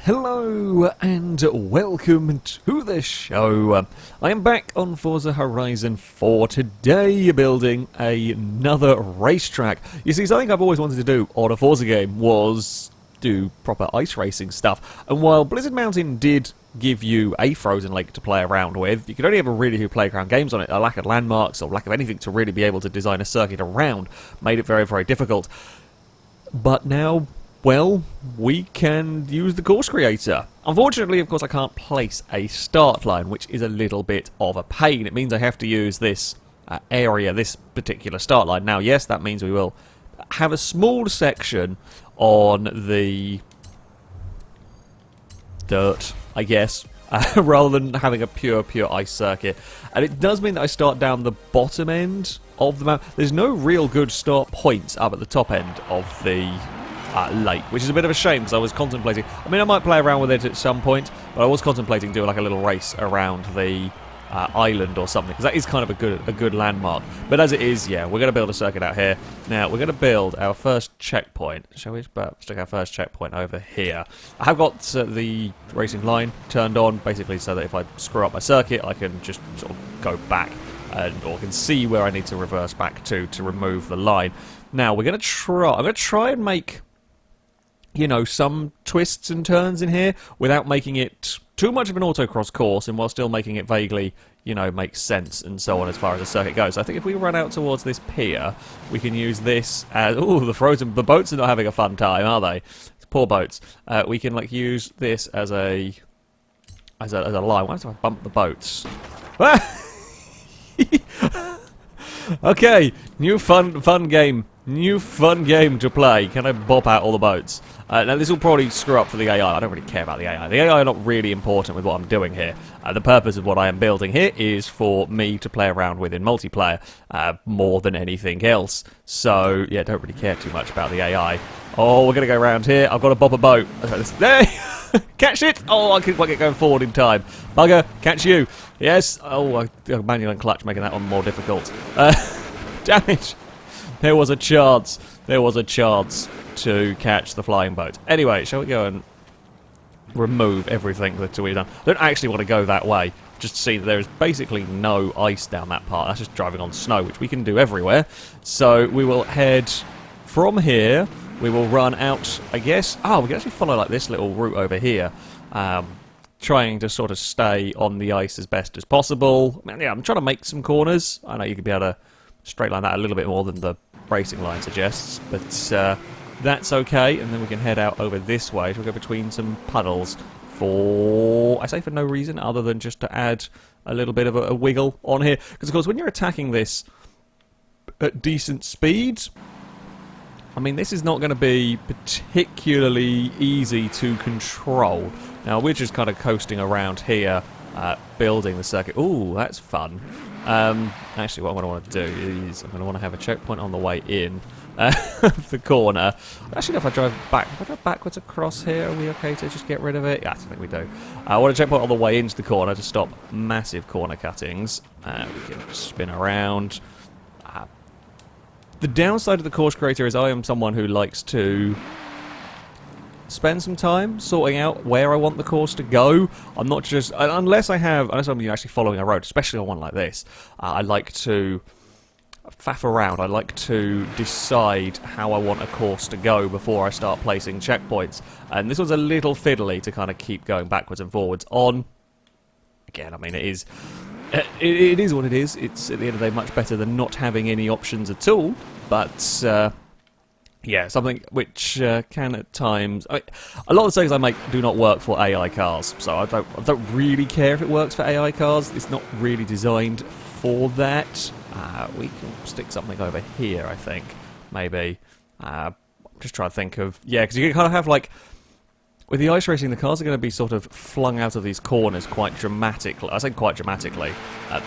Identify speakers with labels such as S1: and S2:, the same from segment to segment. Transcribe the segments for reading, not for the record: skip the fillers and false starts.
S1: Hello and welcome to the show. I am back on Forza Horizon 4 today, building another racetrack. You see, something I've always wanted to do on a Forza game was do proper ice racing stuff. And while Blizzard Mountain did give you a frozen lake to play around with, you could only ever really do playground games on it. A lack of landmarks or lack of anything to really be able to design a circuit around made it very, very difficult. But now, well, we can use the course creator. Unfortunately, of course, I can't place a start line, which is a little bit of a pain. It means I have to use this area, this particular start line. Now, yes, that means we will have a small section on the dirt, I guess, rather than having a pure ice circuit. And it does mean that I start down the bottom end of the map. There's no real good start points up at the top end of the lake, which is a bit of a shame because I was contemplating. I mean, I might play around with it at some point, but I was contemplating doing like a little race around the island or something, because that is kind of a good landmark. But as it is, yeah, we're going to build a circuit out here. Now we're going to build our first checkpoint. Shall we stick our first checkpoint over here? I have got the racing line turned on, basically so that if I screw up my circuit, I can just sort of go back or can see where I need to reverse back to remove the line. Now we're going to try. I'm going to try and make, you know, some twists and turns in here without making it too much of an autocross course, and while still making it vaguely, you know, make sense and so on as far as the circuit goes. I think if we run out towards this pier, we can use this as... Ooh, the boats are not having a fun time, are they? It's poor boats. We can, like, use this as a line. Why do I bump the boats? Okay, new fun game. New fun game to play. Can I bop out all the boats? Now this will probably screw up for the AI. I don't really care about the AI. The AI are not really important with what I'm doing here. The purpose of what I am building here is for me to play around with in multiplayer more than anything else. So yeah, don't really care too much about the AI. Oh, we're going to go around here. I've got to bop a boat. There! Catch it! Oh, I couldn't quite get going forward in time. Bugger, catch you. Yes. Oh, manual and clutch making that one more difficult. Damn it. There was a chance. There was a chance to catch the flying boat. Anyway, shall we go and remove everything that we've done? I don't actually want to go that way. Just to see that there is basically no ice down that part. That's just driving on snow, which we can do everywhere. So we will head from here. We will run out, I guess. Oh, we can actually follow like this little route over here. Trying to sort of stay on the ice as best as possible. I mean, yeah, I'm trying to make some corners. I know you could be able to straight line that a little bit more than the racing line suggests, but that's okay. And then we can head out over this way. We'll go between some puddles for, I say for no reason other than just to add a little bit of a wiggle on here. Because of course when you're attacking this at decent speed, I mean, this is not going to be particularly easy to control. Now we're just kind of coasting around here, building the circuit. Ooh, that's fun. Actually, what I'm going to want to do is I'm going to want to have a checkpoint on the way in of the corner. Actually, if I drive backwards across here, are we okay to just get rid of it? Yeah, I think we do. I want a checkpoint on the way into the corner to stop massive corner cuttings. We can spin around. The downside of the course creator is I am someone who likes to spend some time sorting out where I want the course to go. I'm not just... Unless I'm actually following a road, especially on one like this, I like to faff around. I like to decide how I want a course to go before I start placing checkpoints. And this one's a little fiddly to kind of keep going backwards and forwards on. Again, I mean, it is what it is. It's, at the end of the day, much better than not having any options at all. But... yeah, something which can at times... a lot of the things I make do not work for AI cars, so I don't really care if it works for AI cars. It's not really designed for that. We can stick something over here, I think, maybe. I'm just trying to think of... Yeah, because you can kind of have, like... With the ice racing, the cars are going to be sort of flung out of these corners quite dramatically. I say quite dramatically.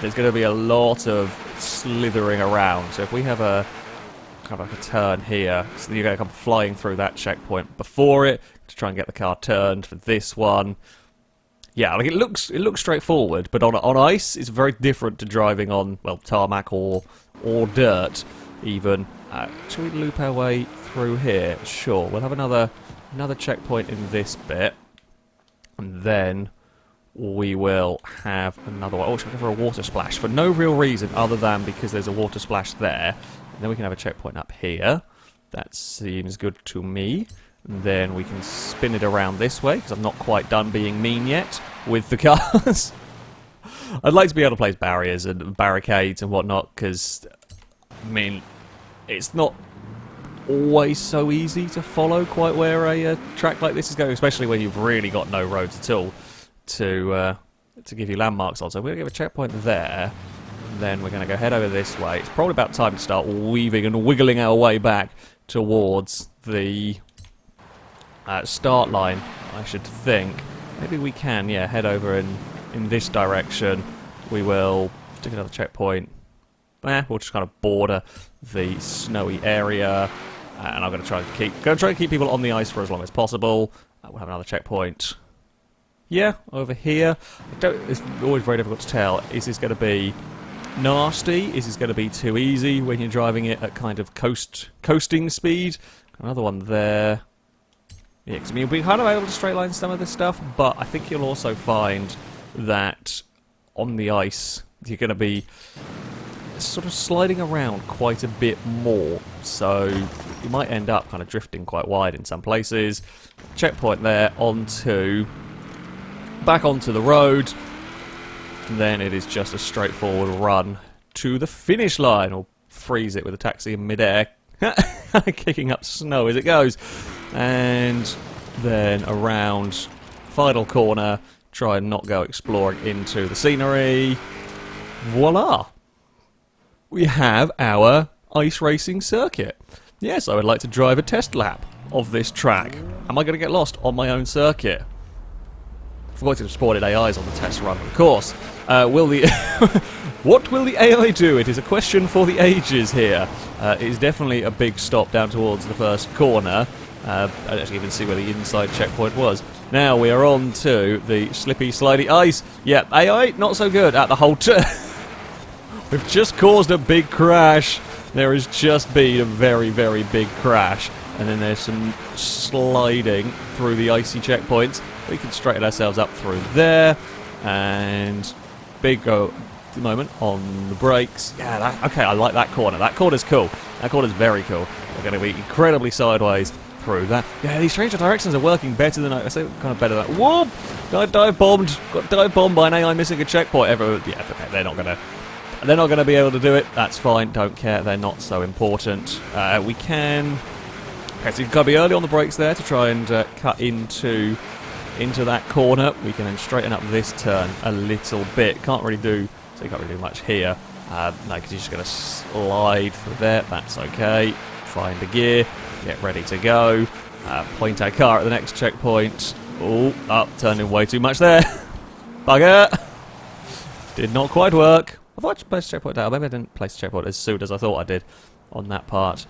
S1: There's going to be a lot of slithering around, so if we have a... kind of like a turn here, so you're going to come flying through that checkpoint before it to try and get the car turned for this one. Yeah, like it looks straightforward, but on ice it's very different to driving on, well, tarmac or dirt even. Shall we loop our way through here? Sure, we'll have another checkpoint in this bit. And then we will have another one. Oh, should we go for a water splash? For no real reason other than because there's a water splash there. And then we can have a checkpoint up here. That seems good to me. And then we can spin it around this way, because I'm not quite done being mean yet with the cars. I'd like to be able to place barriers and barricades and whatnot, because, I mean, it's not always so easy to follow quite where a track like this is going, especially when you've really got no roads at all to give you landmarks on. So we're going to give a checkpoint there, and then we're going to go head over this way. It's probably about time to start weaving and wiggling our way back towards the start line, I should think. Maybe we can, yeah, head over in this direction. We will stick another checkpoint. We'll just kind of border the snowy area, and I'm going to try and keep people on the ice for as long as possible. We'll have another checkpoint. Yeah, over here. It's always very difficult to tell. Is this going to be nasty? Is this going to be too easy when you're driving it at kind of coasting speed? Another one there. Yeah, because I mean, we're kind of able to straight line some of this stuff, but I think you'll also find that on the ice you're going to be sort of sliding around quite a bit more, so you might end up kind of drifting quite wide in some places. Checkpoint there, back onto the road, and then it is just a straightforward run to the finish line, or freeze it with a taxi in midair, kicking up snow as it goes. And then around final corner, try and not go exploring into the scenery. Voila! We have our ice racing circuit. Yes, I would like to drive a test lap of this track. Am I going to get lost on my own circuit? Forgot to have spotted AIs on the test run, of course. What will the AI do? It is a question for the ages here. It is definitely a big stop down towards the first corner. I don't actually even see where the inside checkpoint was. Now we are on to the slippy, slidey ice. Yeah, AI, not so good at the whole turn. We've just caused a big crash. There has just been a very, very big crash. And then there's some sliding through the icy checkpoints. We can straighten ourselves up through there. And big go moment on the brakes. Yeah, okay, I like that corner. That corner's cool. That corner's very cool. We're going to be incredibly sideways through that. Yeah, these stranger directions are working better than I say, kind of better than that. Whoop! Dive bombed. Got dive bombed by an AI missing a checkpoint. Yeah, okay, they're not going to be able to do it. That's fine. Don't care. They're not so important. We can. Okay, so you've got to be early on the brakes there to try and cut into that corner. We can then straighten up this turn a little bit. Can't really do much here. No, because you're just going to slide through there. That's okay. Find a gear. Get ready to go. Point our car at the next checkpoint. Oh, turning way too much there. Bugger. Did not quite work. I thought I placed checkpoint down. Maybe I didn't place checkpoint as soon as I thought I did on that part.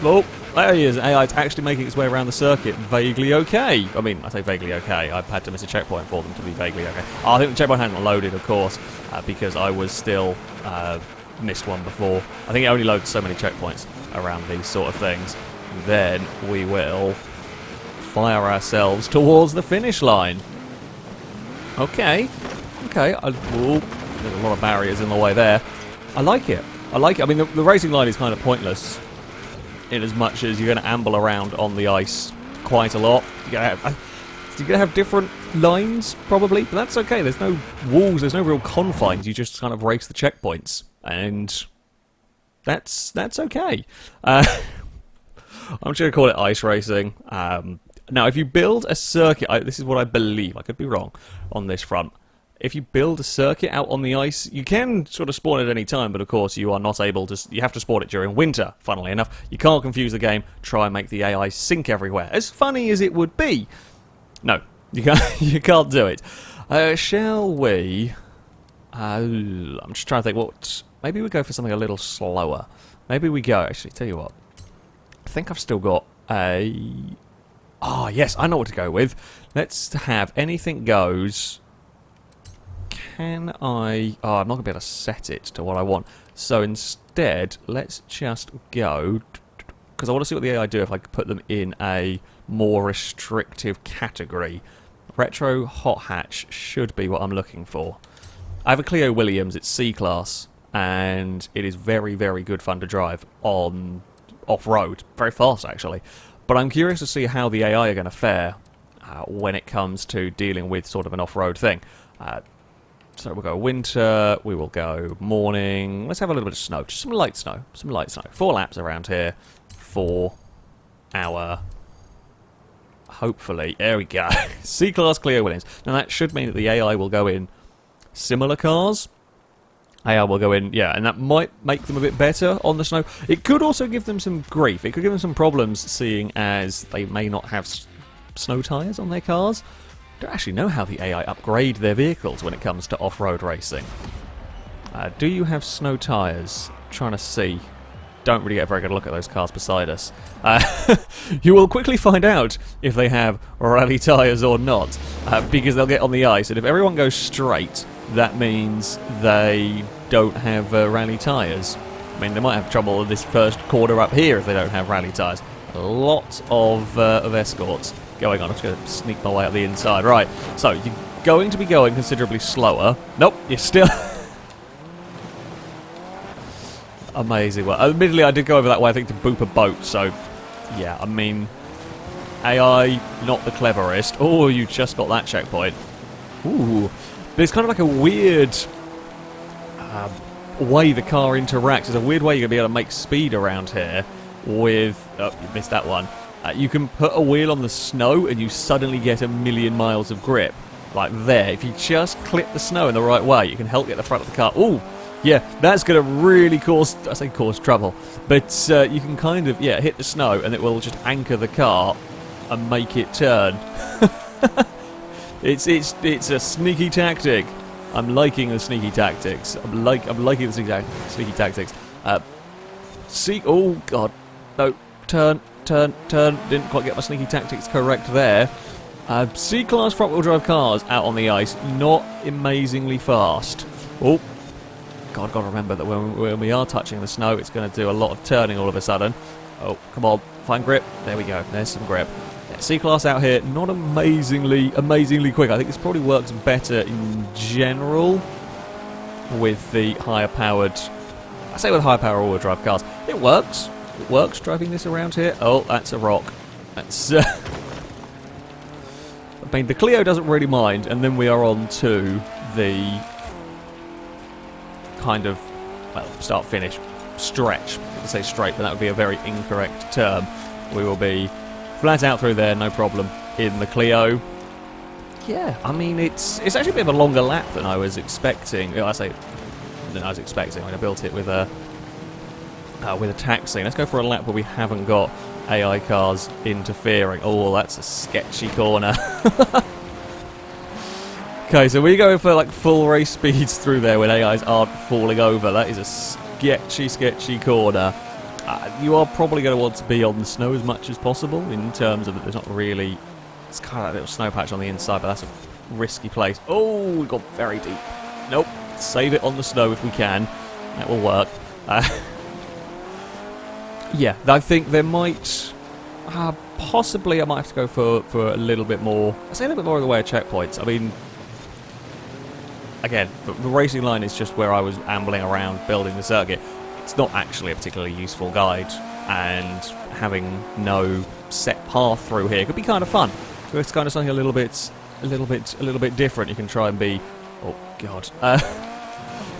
S1: Oh, there he is. AI is actually making its way around the circuit vaguely okay. I mean, I say vaguely okay. I've had to miss a checkpoint for them to be vaguely okay. Oh, I think the checkpoint hadn't loaded, of course, because I was still missed one before. I think it only loads so many checkpoints around these sort of things. Then we will fire ourselves towards the finish line. Okay. There's a lot of barriers in the way there. I like it. I mean, the racing line is kind of pointless in as much as you're going to amble around on the ice quite a lot. You're going to have different lines, probably, but that's okay. There's no walls, there's no real confines. You just kind of race the checkpoints, and that's okay. I'm just going to call it ice racing. Now, if you build a circuit, this is what I believe. I could be wrong on this front. If you build a circuit out on the ice, you can sort of spawn at any time, but of course you are not able to. You have to spawn it during winter, funnily enough. You can't confuse the game, try and make the AI sink everywhere. As funny as it would be. No, you can't, you can't do it. Shall we? I'm just trying to think what. Maybe we go for something a little slower. Maybe we go, actually, tell you what. I think I've still got a. Oh, yes, I know what to go with. Let's have anything goes. Can I... Oh, I'm not going to be able to set it to what I want. So instead, let's just go... Because I want to see what the AI do if I could put them in a more restrictive category. Retro hot hatch should be what I'm looking for. I have a Clio Williams, it's C-Class, and it is very, very good fun to drive on off-road. Very fast, actually. But I'm curious to see how the AI are going to fare when it comes to dealing with sort of an off-road thing. So we'll go winter, we will go morning. Let's have a little bit of snow, just some light snow, 4 laps around here for our, hopefully, there we go, C-Class Clio Williams. Now that should mean that the AI will go in similar cars. AI will go in, yeah, and that might make them a bit better on the snow. It could also give them some grief. It could give them some problems, seeing as they may not have snow tyres on their cars. I don't actually know how the AI upgrade their vehicles when it comes to off-road racing. Do you have snow tyres? Trying to see. Don't really get a very good look at those cars beside us. You will quickly find out if they have rally tyres or not, because they'll get on the ice, and if everyone goes straight, that means they don't have rally tyres. I mean, they might have trouble in this first corner up here if they don't have rally tyres. A lot of escorts going on. I'm just going to sneak my way up the inside. Right, so you're going to be going considerably slower. Nope, you're still... Amazing. Well, admittedly, I did go over that way, I think, to boop a boat, so... Yeah, I mean... AI, not the cleverest. Oh, you just got that checkpoint. Ooh. But it's kind of like a weird... way the car interacts. There's a weird way you're going to be able to make speed around here with... Oh, you missed that one. You can put a wheel on the snow and you suddenly get 1,000,000 miles of grip. Like there. If you just clip the snow in the right way, you can help get the front of the car. Ooh, yeah, that's going to really cause trouble. But you can kind of, yeah, hit the snow and it will just anchor the car and make it turn. It's a sneaky tactic. I'm liking the sneaky tactics. I'm liking the sneaky tactics. Oh god, no, turn. Didn't quite get my sneaky tactics correct there. C-Class front-wheel drive cars out on the ice, not amazingly fast. Oh, god, gotta remember that when we are touching the snow, it's going to do a lot of turning all of a sudden. Oh, come on, find grip. There we go. There's some grip. Yeah, C-Class out here, not amazingly quick. I think this probably works better in general with the higher powered. I say with higher power all-wheel drive cars. It works. It works driving this around here. Oh, that's a rock. That's. I mean, the Clio doesn't really mind, and then we are on to the kind of, well, start-finish stretch. I could say straight, but that would be a very incorrect term. We will be flat out through there, no problem, in the Clio. Yeah, I mean, it's actually a bit of a longer lap than I was expecting. I say than I was expecting. I mean, I built it with a taxi. Let's go for a lap where we haven't got AI cars interfering. Oh, that's a sketchy corner. Okay, so we go for like full race speeds through there when AIs aren't falling over. That is a sketchy corner. You are probably going to want to be on the snow as much as possible in terms of that there's not really... It's kind of like a little snow patch on the inside, but that's a risky place. Oh, we got very deep. Nope. Save it on the snow if we can. That will work. Yeah, I think there might... possibly I might have to go for a little bit more... I say a little bit more in the way of checkpoints. I mean... Again, the racing line is just where I was ambling around building the circuit. It's not actually a particularly useful guide, and having no set path through here could be kind of fun. So it's kind of something a little bit different. You can try and be... Oh, God.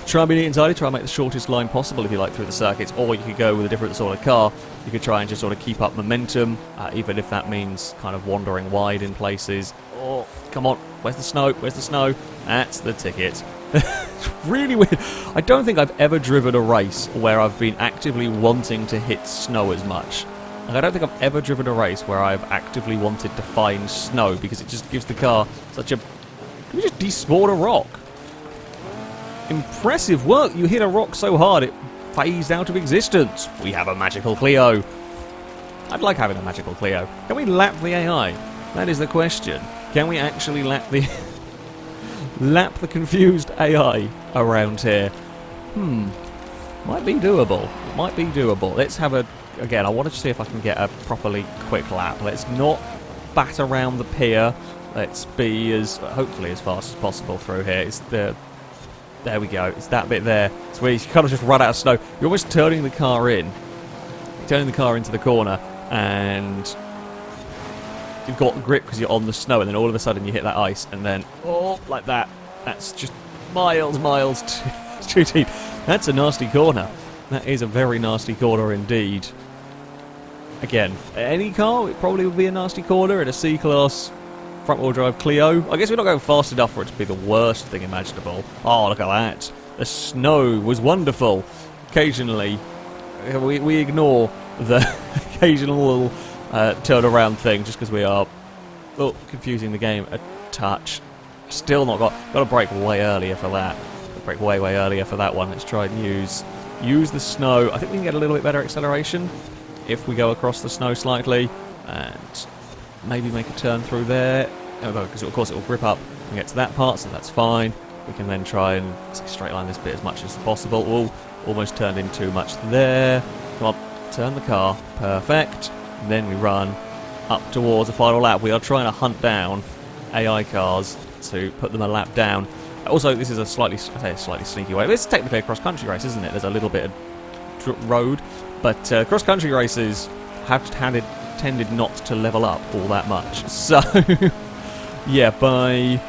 S1: Try and be neat and tidy, try and make the shortest line possible if you like through the circuits, or you could go with a different sort of car. You could try and just sort of keep up momentum, even if that means kind of wandering wide in places. Oh, come on, where's the snow? Where's the snow? That's the ticket. It's really weird. I don't think I've ever driven a race where I've been actively wanting to hit snow as much. Like, I don't think I've ever driven a race where I've actively wanted to find snow, because it just gives the car such a... Can we just despawn a rock? Impressive work. You hit a rock so hard it phased out of existence. We have a magical Clio. I'd like having a magical Clio. Can we lap the AI? That is the question. Can we actually lap the lap the confused AI around here? Might be doable. Might be doable. Let's have a... Again, I wanted to see if I can get a properly quick lap. Let's not bat around the pier. Let's be hopefully as fast as possible through here. There we go. It's that bit there. It's where you kind of just run out of snow. You're almost turning the car in. You're turning the car into the corner, and you've got grip because you're on the snow, and then all of a sudden you hit that ice, and then, oh, like that. That's just miles too deep. That's a nasty corner. That is a very nasty corner indeed. Again, any car, it probably would be a nasty corner in a C-Class front-wheel drive Clio. I guess we're not going fast enough for it to be the worst thing imaginable. Oh, look at that. The snow was wonderful. Occasionally, we ignore the occasional turn-around thing just because we are confusing the game a touch. Still not got to brake way earlier for that. Brake way earlier for that one. Let's try and use the snow. I think we can get a little bit better acceleration if we go across the snow slightly and maybe make a turn through there. Because of course it will grip up and get to that part, so that's fine. We can then try and straight line this bit as much as possible. Oh, almost turned in too much there. Come on, turn the car. Perfect. And then we run up towards the final lap. We are trying to hunt down AI cars to put them a lap down. Also, this is a slightly sneaky way. This is technically a cross-country race, isn't it? There's a little bit of road, but cross-country races have tended not to level up all that much. So, yeah, by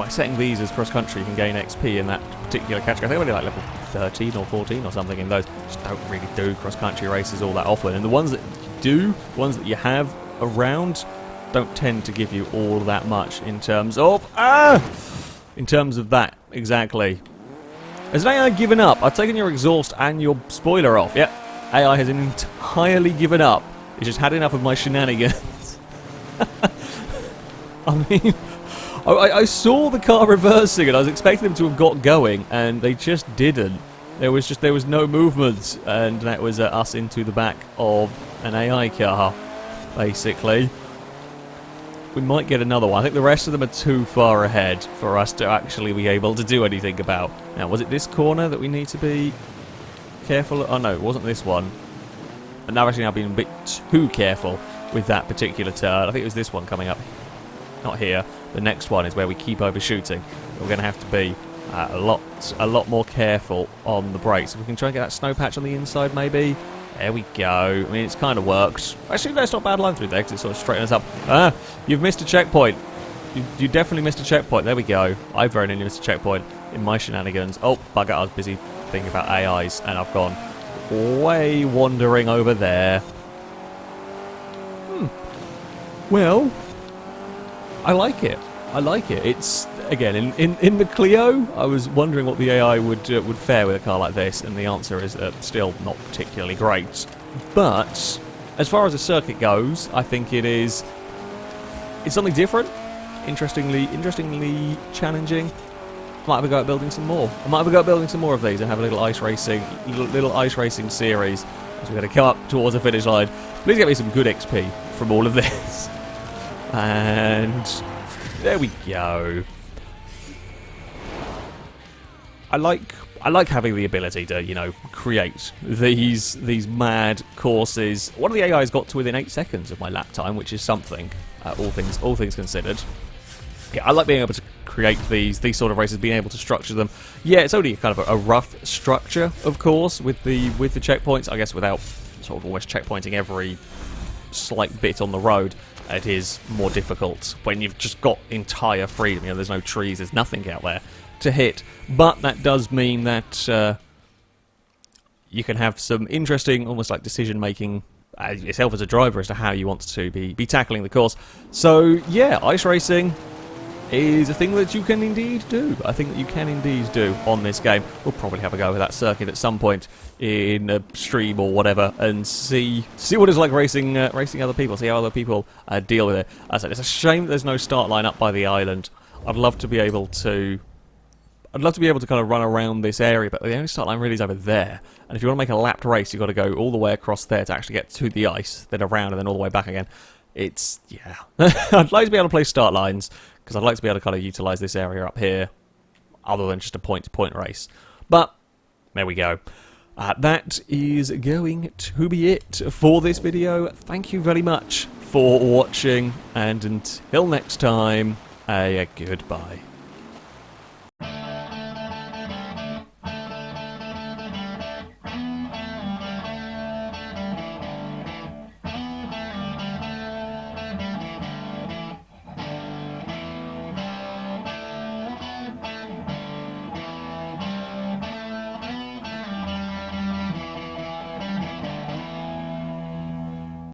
S1: setting these as cross-country, you can gain XP in that particular category. I think only like level 13 or 14 or something in those. Just don't really do cross-country races all that often. And the ones that you do, ones that you have around, don't tend to give you all that much in terms of that, exactly. Has AI given up? I've taken your exhaust and your spoiler off. Yep, AI has entirely given up. It's just had enough of my shenanigans. I mean, I saw the car reversing and I was expecting them to have got going, and they just didn't. There was no movement, and that was us into the back of an AI car, basically. We might get another one. I think the rest of them are too far ahead for us to actually be able to do anything about. Now, was it this corner that we need to be careful? Oh no, it wasn't this one. And I've actually now been a bit too careful with that particular turn. I think it was this one coming up. Not here. The next one is where we keep overshooting. We're going to have to be a lot more careful on the brakes. If we can try and get that snow patch on the inside, maybe. There we go. I mean, it's kind of worked. Actually, no, it's not a bad line through there because it sort of straightens us up. You've missed a checkpoint. You definitely missed a checkpoint. There we go. I've very nearly missed a checkpoint in my shenanigans. Oh, bugger, I was busy thinking about AIs, and I've gone way wandering over there. Well, I like it. I like it. It's, again, in the Clio, I was wondering what the AI would fare with a car like this, and the answer is still not particularly great. But as far as the circuit goes, I think it's something different, interestingly challenging. Might have a go at building some more. I might have a go at building some more of these and have a little ice racing series as we're going to come up towards the finish line. Please get me some good XP from all of this. And there we go. I like having the ability to, you know, create these mad courses. One of the AIs got to within 8 seconds of my lap time, which is something, all things considered. Yeah, I like being able to create these sort of races, being able to structure them. Yeah, it's only kind of a rough structure, of course, with the checkpoints. I guess without sort of always checkpointing every slight bit on the road, it is more difficult when you've just got entire freedom. You know, there's no trees, there's nothing out there to hit. But that does mean that you can have some interesting, almost like decision-making yourself as a driver as to how you want to be tackling the course. So, yeah, ice racing is a thing that you can indeed do. I think that you can indeed do on this game. We'll probably have a go with that circuit at some point in a stream or whatever, and see what it's like racing other people, see how other people deal with it. As I said, it's a shame there's no start line up by the island. I'd love to be able to kind of run around this area, but the only start line really is over there. And if you want to make a lapped race, you've got to go all the way across there to actually get to the ice, then around, and then all the way back again. It's, yeah. I'd like to be able to play start lines, because I'd like to be able to kind of utilise this area up here, other than just a point-to-point race. But, there we go. That is going to be it for this video. Thank you very much for watching, and until next time, goodbye.